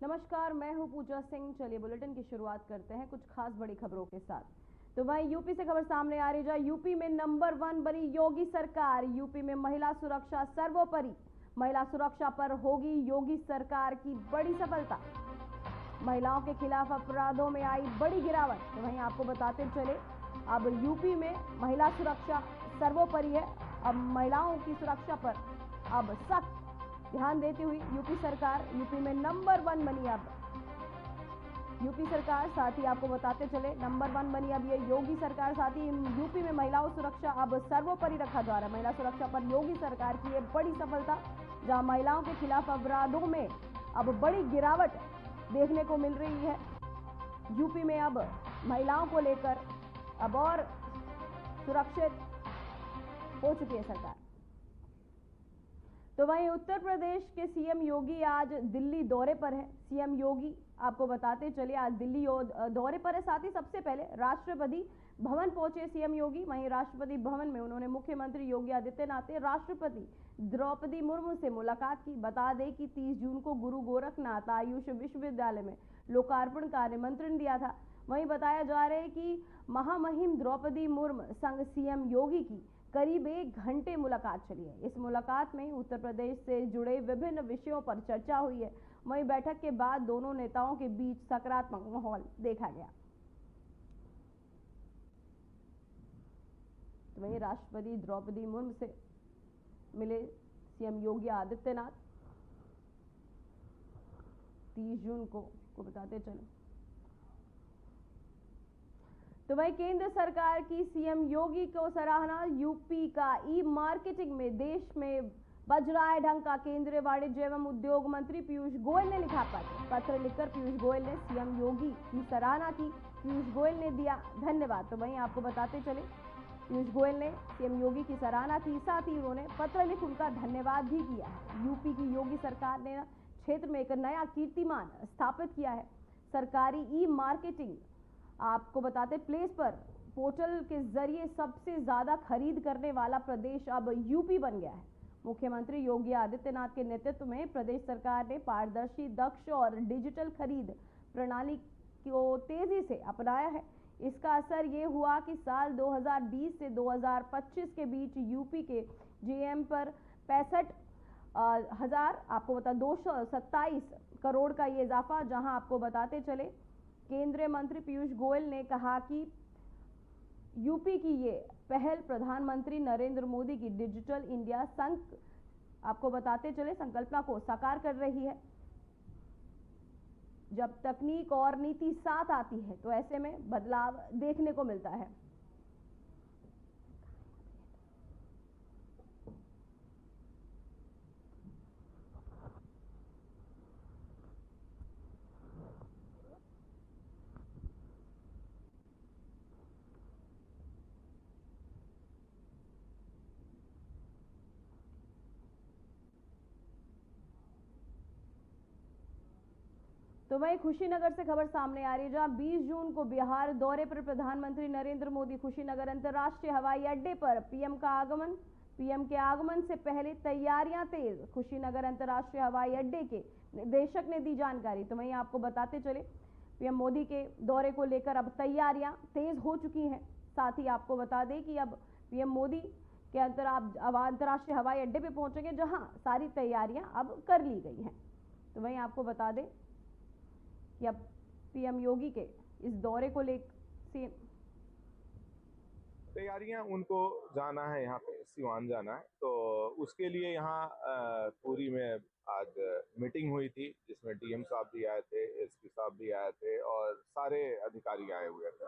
नमस्कार, मैं हूं पूजा सिंह। चलिए बुलेटिन की शुरुआत करते हैं कुछ खास बड़ी खबरों के साथ। तो वहीं यूपी से खबर सामने आ रही है, यूपी में नंबर 1 बनी योगी सरकार। यूपी में महिला सुरक्षा सर्वोपरि, महिला सुरक्षा पर होगी योगी सरकार की बड़ी सफलता। महिलाओं के खिलाफ अपराधों में आई बड़ी गिरावट। तो वहीं आपको बताते चले, अब यूपी में महिला सुरक्षा सर्वोपरि है। अब महिलाओं की सुरक्षा पर अब सख्त ध्यान देती हुई यूपी सरकार यूपी में नंबर 1 बनी। अब यूपी सरकार, साथ ही आपको बताते चले, नंबर 1 बनी अब ये योगी सरकार। साथ ही यूपी में महिलाओं सुरक्षा अब सर्वोपरि रखा जा रहा है। महिला सुरक्षा पर योगी सरकार की ये बड़ी सफलता, जहां महिलाओं के खिलाफ अपराधों में अब बड़ी गिरावट देखने को मिल रही है। यूपी में अब महिलाओं को लेकर अब और सुरक्षित हो चुकी है सरकार। तो वहीं उत्तर प्रदेश के सीएम योगी आज दिल्ली दौरे पर है। सीएम योगी, आपको बताते चले, आज दिल्ली दौरे पर है। साथ ही सबसे पहले राष्ट्रपति भवन पहुंचे सीएम योगी। वहीं राष्ट्रपति भवन में उन्होंने मुख्यमंत्री योगी आदित्यनाथ, राष्ट्रपति द्रौपदी मुर्मू से मुलाकात की। बता दें कि 30 जून को गुरु गोरखनाथ आयुष विश्वविद्यालय में लोकार्पण का निमंत्रण दिया था। वहीं बताया जा रहा है कि महामहिम द्रौपदी मुर्मू संग सीएम योगी की करीब 1 घंटे मुलाकात चली है। इस मुलाकात में उत्तर प्रदेश से जुड़े विभिन्न विषयों पर चर्चा हुई है। वहीं बैठक के बाद दोनों नेताओं के बीच सकारात्मक माहौल देखा गया। तो वहीं राष्ट्रपति द्रौपदी मुर्मू से मिले सीएम योगी आदित्यनाथ 30 जून को बताते चले। तो वहीं केंद्र सरकार की सीएम योगी को सराहना। यूपी का ई मार्केटिंग में देश में बज रहा है ढंका। केंद्रीय वाणिज्य एवं उद्योग मंत्री पीयूष गोयल ने लिखा पत्र लिखकर पीयूष गोयल ने सीएम योगी की सराहना की। पीयूष गोयल ने दिया धन्यवाद। तो वहीं आपको बताते चले, पीयूष गोयल ने सीएम योगी की सराहना की, साथ ही उन्होंने पत्र लिख उनका धन्यवाद भी किया है। यूपी की योगी सरकार ने क्षेत्र में एक नया कीर्तिमान स्थापित किया है। सरकारी ई मार्केटिंग, आपको बताते, प्लेस पर पोर्टल के जरिए सबसे ज्यादा खरीद करने वाला प्रदेश अब यूपी बन गया है। मुख्यमंत्री योगी आदित्यनाथ के नेतृत्व में प्रदेश सरकार ने पारदर्शी, दक्ष और डिजिटल खरीद प्रणाली को तेजी से अपनाया है। इसका असर ये हुआ कि साल 2020 से 2025 के बीच यूपी के जीएम पर 65,000, आपको बता 227 करोड़ का ये इजाफा। जहां आपको बताते चले, केंद्रीय मंत्री पीयूष गोयल ने कहा कि यूपी की ये पहल प्रधानमंत्री नरेंद्र मोदी की डिजिटल इंडिया आपको बताते चले संकल्पना को साकार कर रही है। जब तकनीक और नीति साथ आती है तो ऐसे में बदलाव देखने को मिलता है। तो वहीं खुशीनगर से खबर सामने आ रही है, जहां 20 जून को बिहार दौरे पर प्रधानमंत्री नरेंद्र मोदी खुशीनगर अंतर्राष्ट्रीय हवाई अड्डे पर पीएम के आगमन से पहले तैयारियां तेज। खुशीनगर अंतर्राष्ट्रीय हवाई अड्डे के निदेशक ने दी जानकारी। तो वहीं आपको बताते चले, पीएम मोदी के दौरे को लेकर अब तैयारियां तेज हो चुकी हैं। साथ ही आपको बता दें कि अब पीएम मोदी के अंतर्राष्ट्रीय हवाई अड्डे पे पहुंचेंगे, जहां सारी तैयारियां अब कर ली गई हैं। तो वहीं आपको बता दें कि अब पीएम योगी के इस दौरे को लेकर तैयारियां, उनको जाना है, यहाँ पे सिवान जाना है, तो उसके लिए यहाँ पूरी में आज मीटिंग हुई थी, जिसमें डीएम साहब भी आए थे, एसपी साहब भी आए थे और सारे अधिकारी आए हुए थे।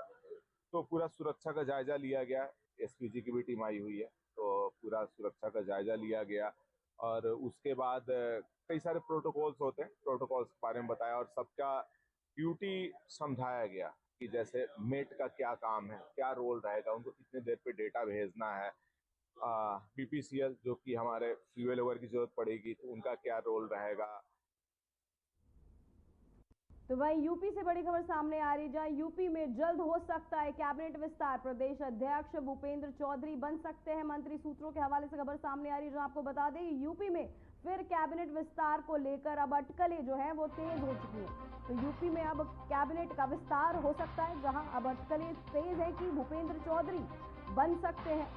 तो पूरा सुरक्षा का जायजा लिया गया। एसपीजी की भी टीम आई हुई है, तो पूरा सुरक्षा का जायजा लिया गया। और उसके बाद कई सारे प्रोटोकॉल्स होते हैं, प्रोटोकॉल्स के बारे में बताया और सबका ड्यूटी समझाया गया कि जैसे मेट का क्या काम है, क्या रोल रहेगा, उनको कितने देर पे डेटा भेजना है, बीपीसीएल जो कि हमारे फ्यूएल ओवर की जरूरत पड़ेगी तो उनका क्या रोल रहेगा। तो वहीं यूपी से बड़ी खबर सामने आ रही, जहां यूपी में जल्द हो सकता है कैबिनेट विस्तार। प्रदेश अध्यक्ष भूपेंद्र चौधरी बन सकते हैं मंत्री। सूत्रों के हवाले से खबर सामने आ रही है, जहां आपको बता दें यूपी में फिर कैबिनेट विस्तार को लेकर अब अटकलें जो है वो तेज हो चुकी हैं। तो यूपी में अब कैबिनेट का विस्तार हो सकता है, जहां अब अटकलें तेज है कि भूपेंद्र चौधरी बन सकते हैं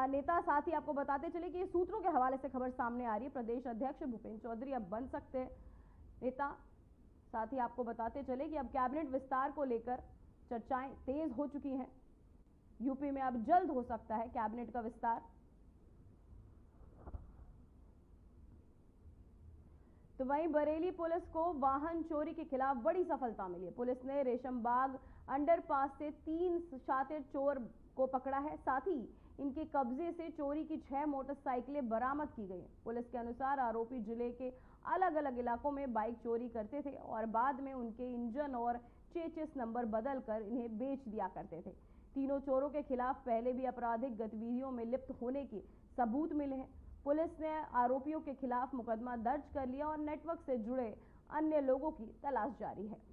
नेता। साथ ही आपको बताते चले कि ये सूत्रों के हवाले से खबर सामने आ रही है, प्रदेश अध्यक्ष भूपेंद्र चौधरी अब बन सकते हैं नेता। साथ ही आपको बताते चले कि अब कैबिनेट विस्तार को लेकर चर्चाएं तेज हो चुकी हैं। यूपी में अब जल्द हो सकता है कैबिनेट का विस्तार। तो वहीं बरेली पुलिस को वाहन चोरी के खिलाफ बड़ी सफलता मिली है। पुलिस ने रेशमबाग अंडरपास से 3 शातिर चोर को पकड़ा है। साथ ही इनके कब्जे से चोरी की 6 मोटरसाइकिलें बरामद की गई हैं। पुलिस के अनुसार आरोपी जिले के अलग अलग इलाकों में बाइक चोरी करते थे और बाद में उनके इंजन और चेचिस नंबर बदलकर इन्हें बेच दिया करते थे। तीनों चोरों के खिलाफ पहले भी आपराधिक गतिविधियों में लिप्त होने के सबूत मिले हैं। पुलिस ने आरोपियों के खिलाफ मुकदमा दर्ज कर लिया और नेटवर्क से जुड़े अन्य लोगों की तलाश जारी है।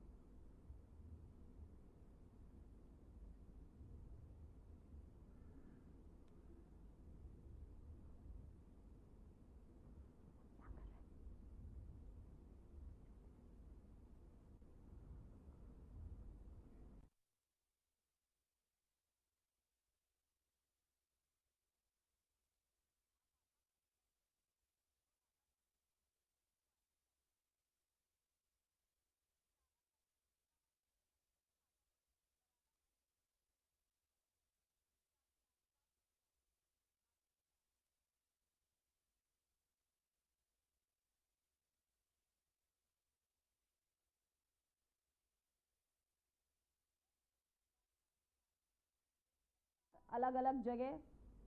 अलग अलग जगह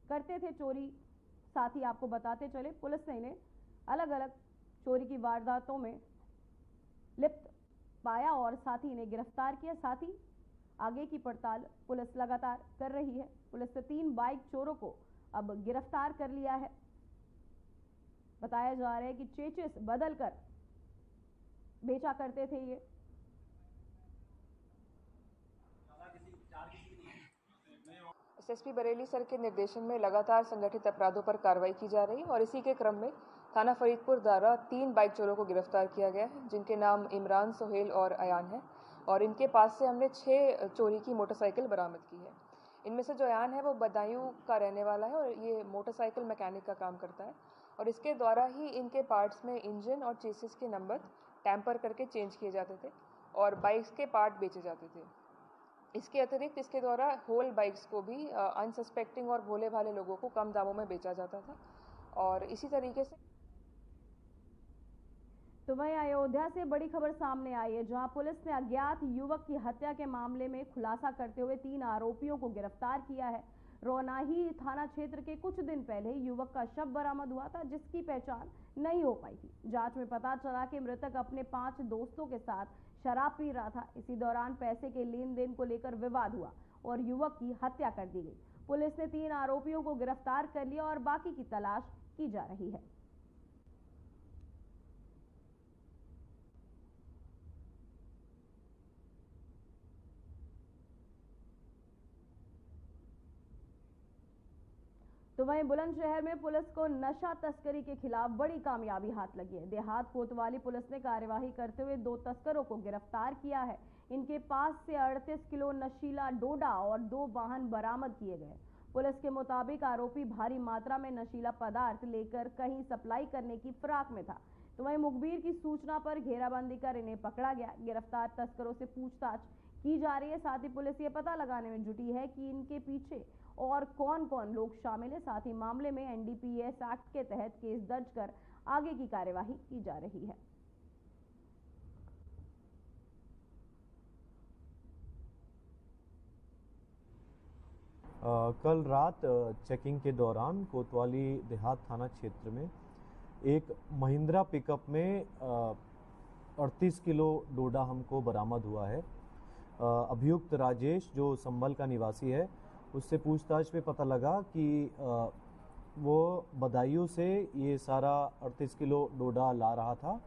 करते थे चोरी। साथ ही आपको बताते चले पुलिस ने इन्हें अलग अलग चोरी की वारदातों में लिप्त पाया और साथ ही इन्हें गिरफ्तार किया। साथ ही आगे की पड़ताल पुलिस लगातार कर रही है। पुलिस ने 3 बाइक चोरों को अब गिरफ्तार कर लिया है। बताया जा रहा है कि चेचिस बदलकर बेचा करते थे ये। एसएसपी बरेली सर के निर्देशन में लगातार संगठित अपराधों पर कार्रवाई की जा रही है और इसी के क्रम में थाना फरीदपुर द्वारा 3 बाइक चोरों को गिरफ्तार किया गया है, जिनके नाम इमरान, सोहेल और अयान है। और इनके पास से हमने 6 चोरी की मोटरसाइकिल बरामद की है। इनमें से जो अयान है वो बदायूं का रहने वाला है और ये मोटरसाइकिल मैकेनिक का काम करता है और इसके द्वारा ही इनके पार्ट्स में इंजन और चेसिस के नंबर टैम्पर करके चेंज किए जाते थे और बाइक्स के पार्ट बेचे जाते थे। इसके अतिरिक्त इसके द्वारा होल बाइक्स को भी अनसस्पेक्टिंग और भोले भाले लोगों को कम दामों में बेचा जाता था। और इसी तरीके से तो वहीं अयोध्या से बड़ी खबर सामने आई है, जहां पुलिस ने अज्ञात युवक की हत्या के मामले में खुलासा करते हुए 3 आरोपियों को गिरफ्तार किया है। रोनाही थाना क्षेत्र के कुछ दिन पहले युवक का शव बरामद हुआ था, जिसकी पहचान नहीं हो पाई थी। जांच में पता चला कि मृतक अपने 5 दोस्तों के साथ शराब पी रहा था। इसी दौरान पैसे के लेन देन को लेकर विवाद हुआ और युवक की हत्या कर दी गई। पुलिस ने 3 आरोपियों को गिरफ्तार कर लिया और बाकी की तलाश की जा रही है। तो वहीं बुलंदशहर में पुलिस को नशा तस्करी के खिलाफ बड़ी कामयाबी हाथ लगी है। देहात कोतवाली पुलिस ने कार्यवाही करते हुए 2 तस्करों को गिरफ्तार किया है। इनके पास से 38 किलो नशीला डोडा और 2 वाहन बरामद किए गए। पुलिस के मुताबिक आरोपी भारी मात्रा में नशीला पदार्थ लेकर कहीं सप्लाई करने की फिराक में था। तो वहीं मुखबिर की सूचना पर घेराबंदी कर इन्हें पकड़ा गया। गिरफ्तार तस्करों से पूछताछ की जा रही है। साथ ही पुलिस ये पता लगाने में जुटी है कि इनके पीछे और कौन कौन लोग शामिल है। साथ ही मामले में एनडीपीएस एक्ट के तहत केस दर्ज कर आगे की कार्यवाही की जा रही है। कल रात चेकिंग के दौरान कोतवाली देहात थाना क्षेत्र में एक महिंद्रा पिकअप में 38 किलो डोडा हमको बरामद हुआ है। अभियुक्त राजेश, जो संभल का निवासी है, उससे पूछताछ में पता लगा कि वो बदायूं से ये सारा 38 किलो डोडा ला रहा था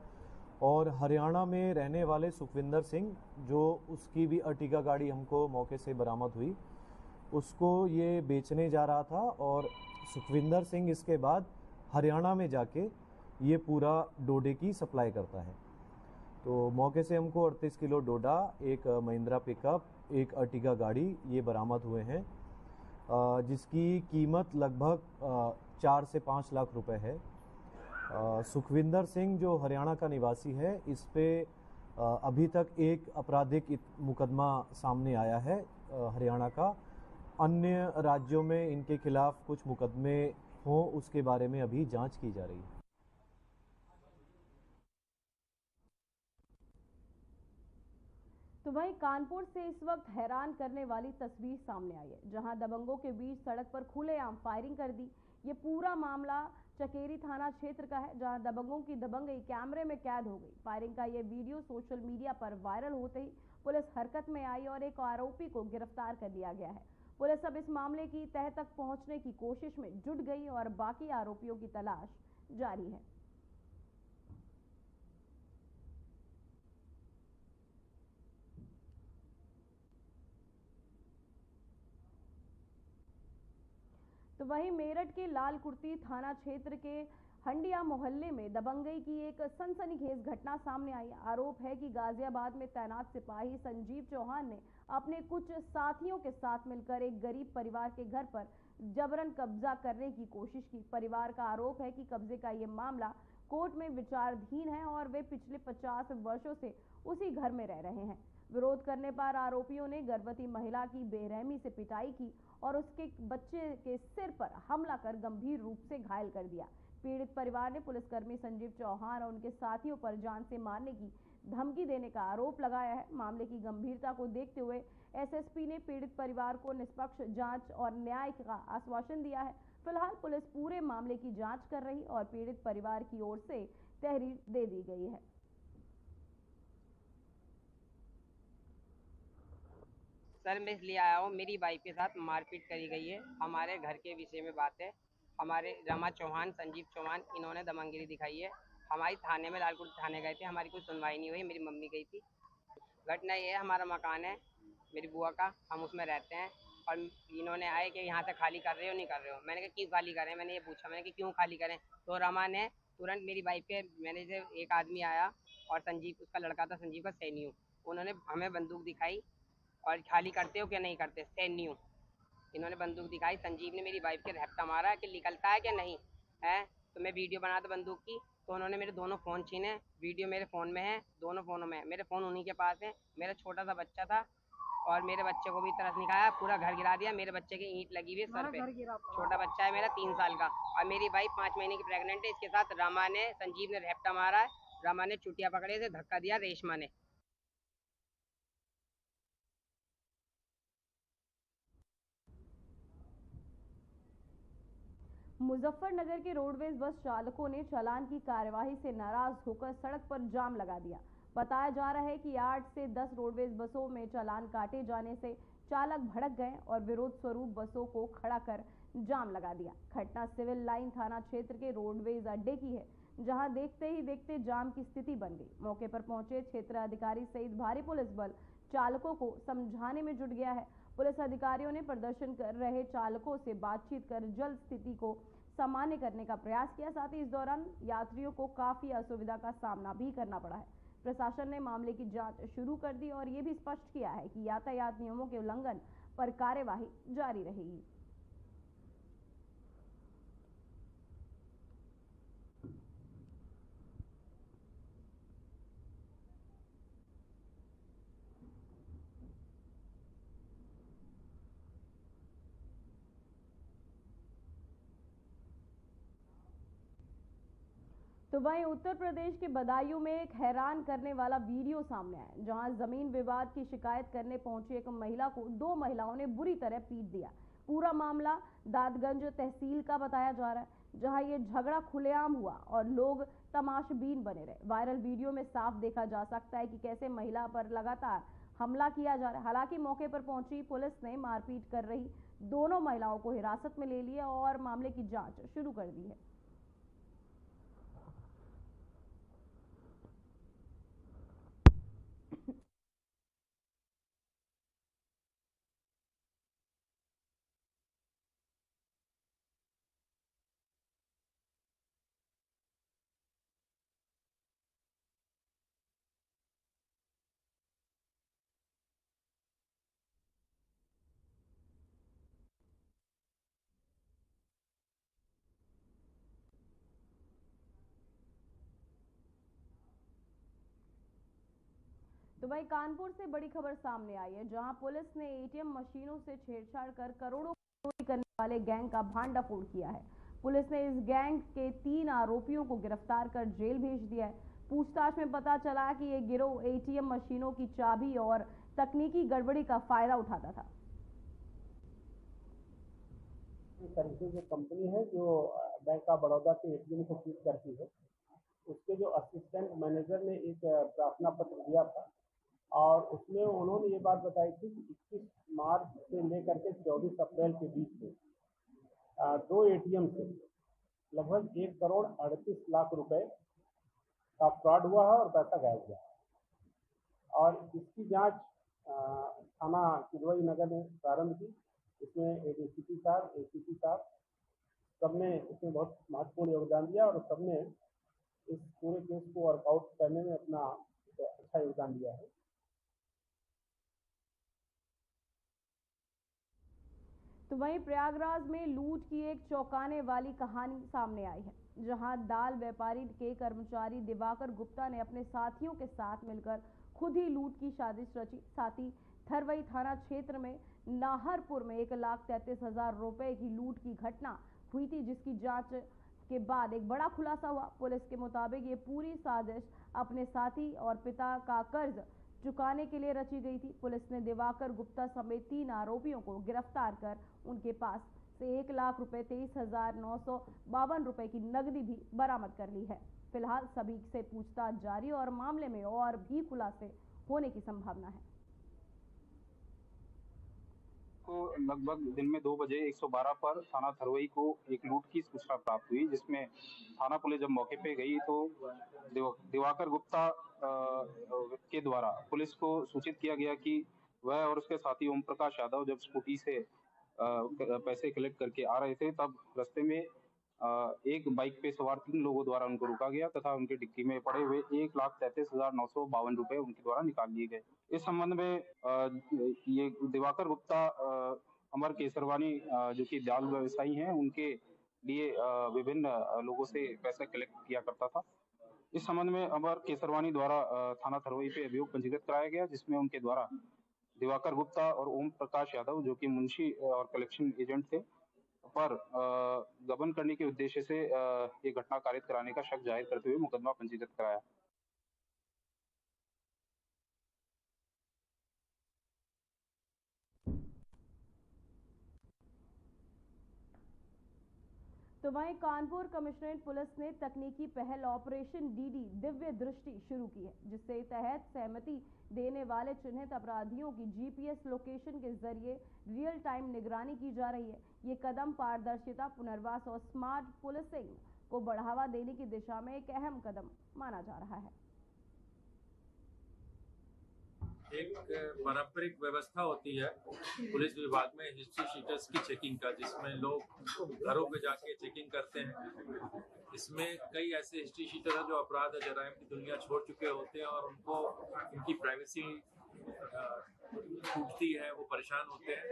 और हरियाणा में रहने वाले सुखविंदर सिंह, जो उसकी भी अर्टिगा गाड़ी हमको मौके से बरामद हुई, उसको ये बेचने जा रहा था। और सुखविंदर सिंह इसके बाद हरियाणा में जाके ये पूरा डोडे की सप्लाई करता है। तो मौके से हमको 38 किलो डोडा, एक महिंद्रा पिकअप, एक अर्टिगा गाड़ी ये बरामद हुए हैं, जिसकी कीमत लगभग 4 से 5 लाख रुपए है। सुखविंदर सिंह जो हरियाणा का निवासी है, इस पे अभी तक एक आपराधिक मुकदमा सामने आया है हरियाणा का। अन्य राज्यों में इनके खिलाफ कुछ मुकदमे हों, उसके बारे में अभी जांच की जा रही है। तो वहीं कानपुर से इस वक्त हैरान करने वाली तस्वीर सामने आई है, जहां दबंगों के बीच सड़क पर खुलेआम फायरिंग कर दी। ये पूरा मामला चकेरी थाना क्षेत्र का है, जहां दबंगों की दबंगई कैमरे में कैद हो गई। फायरिंग का ये वीडियो सोशल मीडिया पर वायरल होते ही पुलिस हरकत में आई और एक आरोपी को गिरफ्तार कर लिया गया है। पुलिस अब इस मामले की तह तक पहुंचने की कोशिश में जुट गई और बाकी आरोपियों की तलाश जारी है। तो वहीं मेरठ के लालकुर्ती थाना क्षेत्र के हंडिया मोहल्ले में दबंगई की एक सनसनीखेज घटना सामने आई। आरोप है कि गाजियाबाद में तैनात सिपाही संजीव चौहान ने अपने कुछ साथियों के साथ मिलकर एक गरीब परिवार के घर पर जबरन कब्जा करने की कोशिश की। परिवार का आरोप है कि कब्जे का ये मामला कोर्ट में विचाराधीन है और वे पिछले 50 वर्षों से उसी घर में रह रहे हैं। विरोध करने पर आरोपियों ने गर्भवती महिला की बेरहमी से पिटाई की और उसके बच्चे के सिर पर हमला कर गंभीर रूप से घायल कर दिया। पीड़ित परिवार ने पुलिसकर्मी संजीव चौहान और उनके साथियों पर जान से मारने की धमकी देने का आरोप लगाया है। मामले की गंभीरता को देखते हुए एसएसपी ने पीड़ित परिवार को निष्पक्ष जांच और न्याय का आश्वासन दिया है। फिलहाल पुलिस पूरे मामले की जांच कर रही और पीड़ित परिवार की ओर से तहरीर दे दी गई है। सर मैं इसलिए आया हूँ, मेरी वाइफ के साथ मारपीट करी गई है। हमारे घर के विषय में बात है। हमारे रमा चौहान, संजीव चौहान, इन्होंने दमनगिरी दिखाई है। हमारी थाने में लालकुट थाने गए थे, हमारी कोई सुनवाई नहीं हुई। मेरी मम्मी गई थी। घटना ये है, हमारा मकान है मेरी बुआ का, हम उसमें रहते हैं और इन्होंने आए कि यहाँ से खाली कर रहे हो नहीं कर रहे हो। मैंने कहा क्यों खाली करें, मैंने ये पूछा, मैंने कि क्यों खाली करें। तो रमा ने तुरंत मेरी वाइफ के मैनेजर एक आदमी आया और संजीव, उसका लड़का था संजीव का सैनियो, उन्होंने हमें बंदूक दिखाई और खाली करते हो क्या नहीं करते, सैन्यू इन्होंने बंदूक दिखाई। संजीव ने मेरी वाइफ के रैप्टा मारा कि निकलता है कि नहीं है। तो मैं वीडियो बना था बंदूक की, तो उन्होंने मेरे दोनों फ़ोन छीने। वीडियो मेरे फ़ोन में है, दोनों फ़ोनों में। मेरे फ़ोन उन्हीं के पास है। मेरा छोटा सा बच्चा था और मेरे बच्चे को भी तरस निकाला, पूरा घर गिरा दिया। मेरे बच्चे की ईंट लगी हुई है सर पे। छोटा बच्चा है मेरा 3 साल का और मेरी वाइफ 5 महीने की प्रेग्नेंट है। इसके साथ रमा ने, संजीव ने रैप्टा मारा है। रमा ने चुटिया पकड़े से धक्का दिया रेशमा ने। मुजफ्फरनगर के रोडवेज बस चालकों ने चालान की कार्यवाही से नाराज होकर सड़क पर जाम लगा दिया। बताया जा रहा है कि 8 से 10 रोडवेज बसों में चालान काटे जाने से चालक भड़क गए और विरोध स्वरूप बसों को खड़ा कर जाम लगा दिया। घटना सिविल लाइन थाना क्षेत्र के रोडवेज अड्डे की है, जहां देखते ही देखते जाम की स्थिति बन गई। मौके पर पहुंचे क्षेत्र अधिकारी सहित भारी पुलिस बल चालकों को समझाने में जुट गया है। पुलिस अधिकारियों ने प्रदर्शन कर रहे चालकों से बातचीत कर जल्द स्थिति को सामान्य करने का प्रयास किया। साथ ही इस दौरान यात्रियों को काफी असुविधा का सामना भी करना पड़ा है। प्रशासन ने मामले की जांच शुरू कर दी और ये भी स्पष्ट किया है कि यातायात नियमों के उल्लंघन पर कार्यवाही जारी रहेगी। तो वहीं उत्तर प्रदेश के बदायूं में एक हैरान करने वाला वीडियो सामने आया, जहां जमीन विवाद की शिकायत करने पहुंची एक महिला को 2 महिलाओं ने बुरी तरह पीट दिया। पूरा मामला दादगंज तहसील का बताया जा रहा है, जहां ये झगड़ा खुलेआम हुआ और लोग तमाशबीन बने रहे। वायरल वीडियो में साफ देखा जा सकता है कि कैसे महिला पर लगातार हमला किया जा रहा है। हालांकि मौके पर पहुंची पुलिस ने मारपीट कर रही दोनों महिलाओं को हिरासत में ले लिया और मामले की जांच शुरू कर दी है। तो वहीं कानपुर से बड़ी खबर सामने आई है, जहां पुलिस ने एटीएम मशीनों से छेड़छाड़ कर करोड़ों की चोरी करने वाले गैंग का भांडाफोड़ किया है। पुलिस ने इस गैंग के 3 आरोपियों को गिरफ्तार कर जेल भेज दिया है। पूछताछ में पता चला कि ये गिरोह एटीएम मशीनों की चाबी और तकनीकी गड़बड़ी का फायदा उठाता था। इस तरीके की कंपनी है जो बैंक ऑफ बड़ौदा के एटीएम को सीज करती है। उसके जो असिस्टेंट मैनेजर ने एक प्रार्थना पत्र दिया था और उसमें उन्होंने ये बात बताई थी कि 21 मार्च से लेकर के 24 अप्रैल के बीच में 2 एटीएम से लगभग 1,38,00,000 रुपए का फ्रॉड हुआ है और पैसा गायब हुआ है। और इसकी जांच थाना किदवई नगर ने प्रारंभ की। इसमें एडीसीपी साहब, एसीपी साहब सबने इसमें बहुत महत्वपूर्ण योगदान दिया और सबने इस पूरे केस को वर्कआउट करने में अपना अच्छा योगदान दिया है। तो वहीं प्रयागराज में लूट की एक चौंकाने वाली कहानी सामने आई है, जहां दाल व्यापारी के कर्मचारी दिवाकर गुप्ता ने अपने साथियों के साथ मिलकर खुद ही लूट की साजिश रची। साथ ही थरवई थाना क्षेत्र में नाहरपुर में 1,33,000 रुपए की लूट की घटना हुई थी, जिसकी जांच के बाद एक बड़ा खुलासा हुआ। पुलिस के मुताबिक ये पूरी साजिश अपने साथी और पिता का कर्ज चुकाने के लिए रची गई थी। पुलिस ने दिवाकर गुप्ता समेत 3 आरोपियों को गिरफ्तार कर उनके पास से 1,23,952 रुपए की नकदी भी बरामद कर ली है। फिलहाल सभी से पूछताछ जारी और मामले में और भी खुलासे होने की संभावना है। को लगभग दिन में 2 बजे 112 पर थाना थरवई को एक लूट की सूचना प्राप्त हुई, जिसमें थाना पुलिस जब मौके पे गई तो दिवाकर गुप्ता के द्वारा पुलिस को सूचित किया गया कि वह और उसके साथी ओम प्रकाश यादव जब स्कूटी से पैसे कलेक्ट करके आ रहे थे, तब रास्ते में एक बाइक पे सवार 3 लोगों द्वारा उनको रोका गया तथा उनके डिक्की में पड़े हुए 1,33,952 रुपए उनके द्वारा निकाल लिए गए। इस संबंध में ये दिवाकर गुप्ता अमर केसरवानी जो कि दाल व्यवसायी हैं, उनके लिए विभिन्न लोगों से पैसा कलेक्ट किया करता था। इस संबंध में अमर केसरवानी द्वारा थाना थरवई पे अभियोग पंजीकृत कराया गया, जिसमें उनके द्वारा दिवाकर गुप्ता और ओम प्रकाश यादव जो कि मुंशी और कलेक्शन एजेंट थे पर गबन करने के उद्देश्य से ये घटना कारित कराने का शक जाहिर करते हुए मुकदमा पंजीकृत कराया। तो वहीं कानपुर कमिश्नरेट पुलिस ने तकनीकी पहल ऑपरेशन डीडी दिव्य दृष्टि शुरू की है, जिसके तहत सहमति देने वाले चिन्हित अपराधियों की जीपीएस लोकेशन के जरिए रियल टाइम निगरानी की जा रही है। ये कदम पारदर्शिता, पुनर्वास और स्मार्ट पुलिसिंग को बढ़ावा देने की दिशा में एक अहम कदम माना जा रहा है। एक पारंपरिक व्यवस्था होती है पुलिस विभाग में हिस्ट्री शीटर्स की चेकिंग का, जिसमें लोग घरों पे जाके चेकिंग करते हैं। इसमें कई ऐसे हिस्ट्री शीटर हैं जो अपराध जराइम की दुनिया छोड़ चुके होते हैं और उनको उनकी प्राइवेसी टूटती है, वो परेशान होते हैं।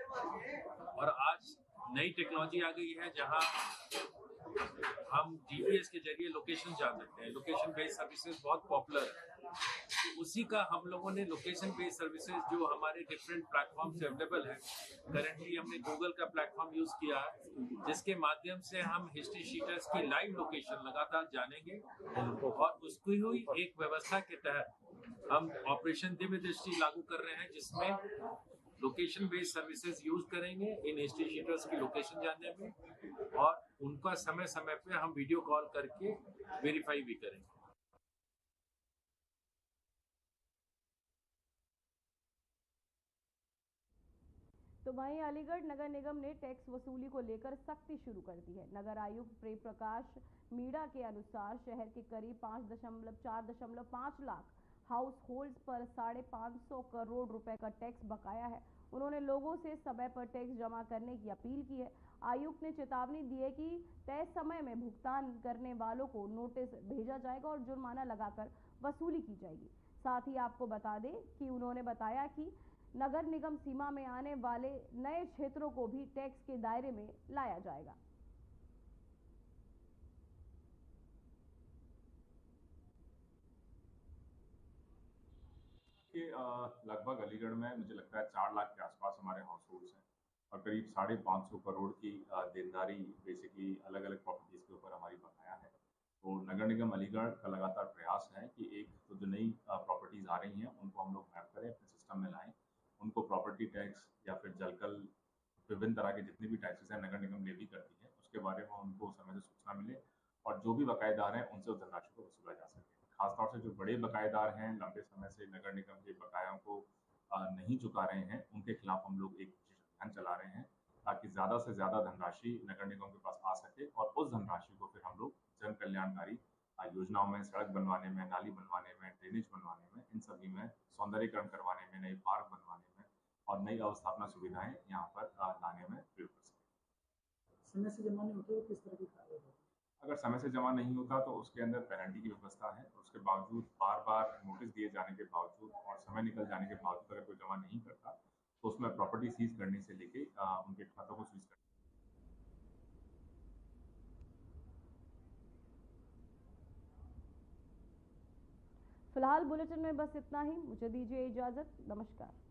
और आज नई टेक्नोलॉजी आ गई है जहां हम जीपीएस के जरिए लोकेशन जान सकते हैं। लोकेशन बेस्ड सर्विसेज बहुत पॉपुलर है, तो उसी का हम लोगों ने लोकेशन बेस्ड सर्विसेज जो हमारे डिफरेंट प्लेटफॉर्म से अवेलेबल है, करेंटली हमने गूगल का प्लेटफॉर्म यूज किया है, जिसके माध्यम से हम हिस्ट्री शीटर्स की लाइव लोकेशन लगातार जानेंगे और उसकी हुई एक व्यवस्था के तहत हम ऑपरेशन दिव्य दृष्टि लागू कर रहे हैं, जिसमें लोकेशन बेस्ड सर्विसेज यूज करेंगे इन हिस्ट्री शीटर्स की लोकेशन जानने में, और उनका समय समय पे हम वीडियो कॉल करके वेरीफाई भी करेंगे। तो वहीं अलीगढ़ नगर निगम ने टैक्स वसूली को लेकर सख्ती शुरू कर दी है। नगर आयुक्त प्रेम प्रकाश मीणा के अनुसार शहर के करीब 4.5 लाख हाउस होल्ड्स पर 550 करोड़ रुपए का टैक्स बकाया है। उन्होंने लोगों से समय पर टैक्स जमा करने की अपील की है। आयुक्त ने चेतावनी दी है कि तय समय में भुगतान करने वालों को नोटिस भेजा जाएगा और जुर्माना लगाकर वसूली की जाएगी। साथ ही आपको बता दें कि उन्होंने बताया कि नगर निगम सीमा में आने वाले नए क्षेत्रों को भी टैक्स के दायरे में लाया जाएगा। देखिए लगभग अलीगढ़ में मुझे लगता है 4 लाख के आसपास हमारे हाउस होल्ड्स हैं और करीब 550 करोड़ की देनदारी बेसिकली अलग अलग प्रॉपर्टीज़ के ऊपर हमारी बकाया है। तो नगर निगम अलीगढ़ का लगातार प्रयास है कि एक तो जो नई प्रॉपर्टीज़ आ रही हैं उनको हम लोग मैप करें, अपने सिस्टम में लाएं, उनको प्रॉपर्टी टैक्स या फिर जलकल विभिन्न तरह के जितने भी टैक्सेस हैं नगर निगम लेवी करती है, उसके बारे में उनको समय से सूचना मिले और जो भी बकायेदार हैं उनसे उस धनराशि को वसूला जा सके। खासतौर से जो बड़े बकायेदार हैं, लंबे समय से नगर निगम के बकायों को नहीं चुका रहे हैं, उनके खिलाफ हम लोग एक विशेष अभियान चला रहे हैं ताकि ज़्यादा से ज़्यादा धनराशि नगर निगम के पास आ सके और उस धनराशि को फिर हम लोग जन कल्याणकारी योजनाओं में, सड़क बनवाने में, नाली बनवाने में, ड्रेनेज बनवाने में, इन सभी में, सौंदर्यीकरण करवाने में, नए पार्क बनवाने में और नई अवस्थापना सुविधाएं यहाँ पर लाने में प्रयोग कर सकें। समय से जमा नहीं होते तो किस तरह की कार्रवाई होगी? अगर समय से जमा नहीं होता तो उसके अंदर पेनल्टी की व्यवस्था है। उसके बावजूद बार-बार नोटिस दिए जाने के बावजूद और समय निकल जाने के बावजूद अगर कोई जमा नहीं करता तो उसमें प्रॉपर्टी सीज करने से लेके उनके खातों को सीज करने। फिलहाल बुलेटिन में बस इतना ही। मुझे दीजिए इजाजत। नमस्कार।